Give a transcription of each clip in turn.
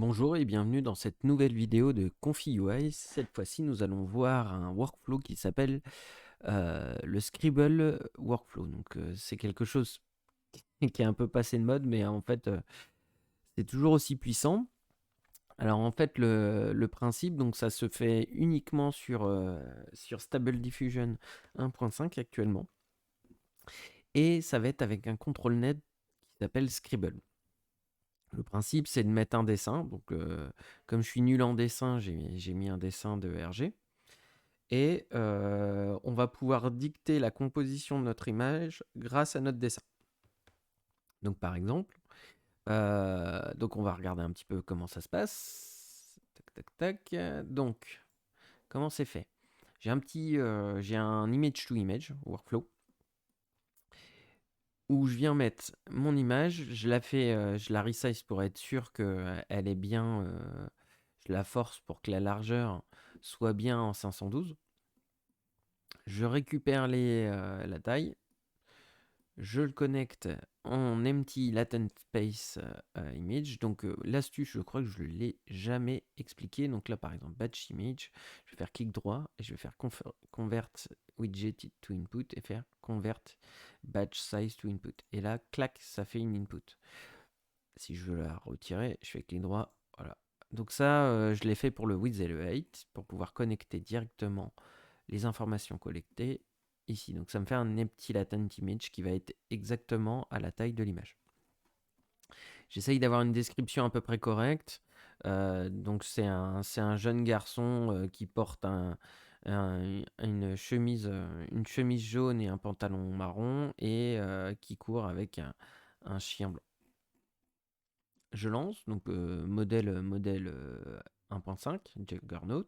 Bonjour et bienvenue dans cette nouvelle vidéo de Confi UI. Cette fois-ci, nous allons voir un workflow qui s'appelle le Scribble Workflow. Donc, c'est quelque chose qui est un peu passé de mode, mais en fait, c'est toujours aussi puissant. Alors, en fait, le principe, donc ça se fait uniquement sur Stable Diffusion 1.5 actuellement. Et ça va être avec un contrôle net qui s'appelle Scribble. Le principe, c'est de mettre un dessin. Donc, comme je suis nul en dessin, j'ai mis un dessin de RG. Et on va pouvoir dicter la composition de notre image grâce à notre dessin. Donc, par exemple, donc on va regarder un petit peu comment ça se passe. Tac, tac, tac. Donc, comment c'est fait? J'ai un image to image workflow où je viens mettre mon image, je la resize pour être sûr qu'elle est bien, je la force pour que la largeur soit bien en 512. Je récupère la taille, je le connecte en empty latent space image. Donc l'astuce, je crois que je ne l'ai jamais expliqué. Donc là, par exemple, batch image, je vais faire clic droit et je vais faire convert widget to input et faire convert batch size to input. Et là, clac, ça fait une input. Si je veux la retirer, je fais clic droit. Voilà. Donc ça, je l'ai fait pour le width et le height pour pouvoir connecter directement les informations collectées ici. Donc ça me fait un empty latent image qui va être exactement à la taille de l'image. J'essaye d'avoir une description à peu près correcte. Donc c'est un jeune garçon qui porte une chemise jaune et un pantalon marron et qui court avec un chien blanc. Je lance, donc modèle 1.5, Juggernaut.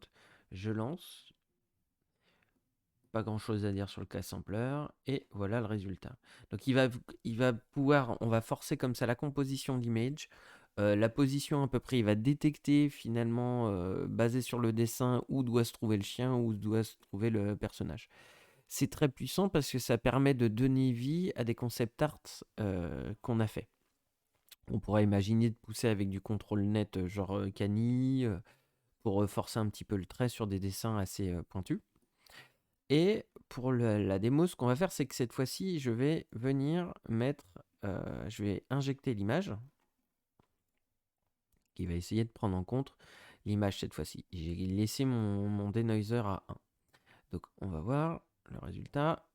Je lance, pas grand chose à dire sur le class sampler, et voilà le résultat. Donc il va pouvoir, on va forcer comme ça la composition d'image, la position à peu près, il va détecter finalement, basé sur le dessin, où doit se trouver le chien, où doit se trouver le personnage. C'est très puissant parce que ça permet de donner vie à des concept art qu'on a fait. On pourrait imaginer de pousser avec du contrôle net, genre Cani, pour forcer un petit peu le trait sur des dessins assez pointus. Et pour la démo, ce qu'on va faire, c'est que cette fois-ci, je vais venir mettre, je vais injecter l'image qui va essayer de prendre en compte l'image cette fois-ci. J'ai laissé mon denoiser à 1. Donc on va voir le résultat.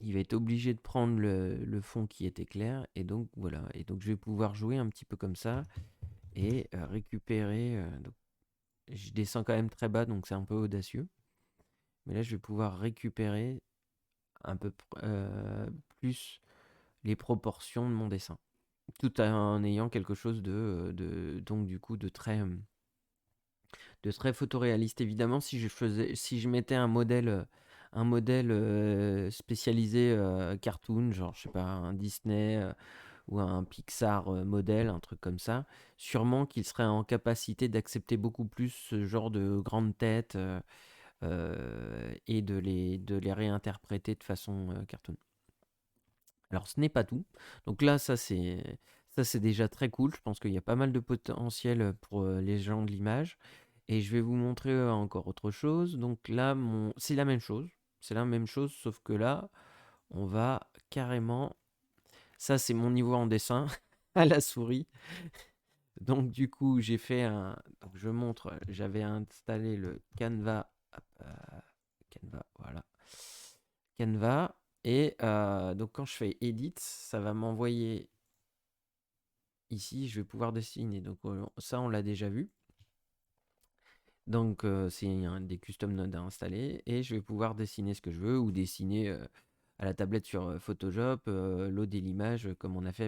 Il va être obligé de prendre le fond qui était clair. Et donc voilà. Et donc je vais pouvoir jouer un petit peu comme ça et récupérer. Donc, je descends quand même très bas, donc c'est un peu audacieux. Mais là, je vais pouvoir récupérer un peu plus les proportions de mon dessin, tout en ayant quelque chose donc du coup de très photoréaliste. Évidemment, si je mettais un modèle spécialisé cartoon, genre je sais pas un Disney ou un Pixar modèle, un truc comme ça, sûrement qu'il serait en capacité d'accepter beaucoup plus ce genre de grandes têtes et de les réinterpréter de façon cartoon. Alors ce n'est pas tout. Donc là, ça c'est déjà très cool. Je pense qu'il y a pas mal de potentiel pour les gens de l'image. Et je vais vous montrer encore autre chose. Donc là, c'est la même chose. C'est la même chose, sauf que là, on va carrément. Ça, c'est mon niveau en dessin à la souris. Donc du coup, j'ai fait un. Donc, je montre. J'avais installé le Canva. Hop, Canva, voilà. Canva. Et donc quand je fais Edit, ça va m'envoyer ici, je vais pouvoir dessiner. Donc ça, on l'a déjà vu. Donc c'est des custom nodes à installer et je vais pouvoir dessiner ce que je veux ou dessiner à la tablette sur Photoshop, loader l'image comme on a fait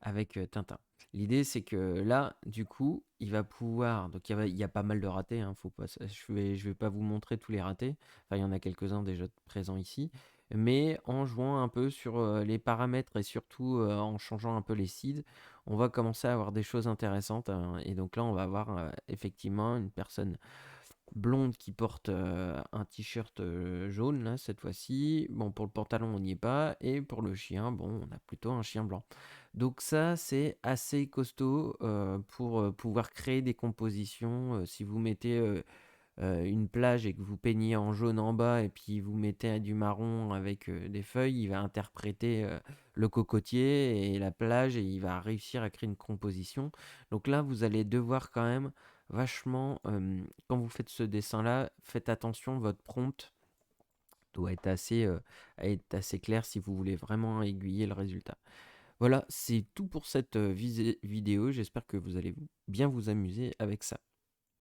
avec Tintin. L'idée c'est que là, du coup, il va pouvoir. Donc il y a pas mal de ratés. Hein, faut pas, je vais pas vous montrer tous les ratés. Enfin, il y en a quelques-uns déjà présents ici. Mais en jouant un peu sur les paramètres et surtout en changeant un peu les seeds, on va commencer à avoir des choses intéressantes. Hein, et donc là, on va avoir effectivement une personne blonde qui porte un t-shirt jaune, là, cette fois-ci. Bon, pour le pantalon, on n'y est pas. Et pour le chien, bon, on a plutôt un chien blanc. Donc ça, c'est assez costaud pour pouvoir créer des compositions. Si vous mettez une plage et que vous peignez en jaune en bas et puis vous mettez du marron avec des feuilles, il va interpréter le cocotier et la plage et il va réussir à créer une composition. Donc là, vous allez devoir quand même vachement, quand vous faites ce dessin-là, faites attention, votre prompt doit être assez clair si vous voulez vraiment aiguiller le résultat. Voilà, c'est tout pour cette vidéo. J'espère que vous allez bien vous amuser avec ça.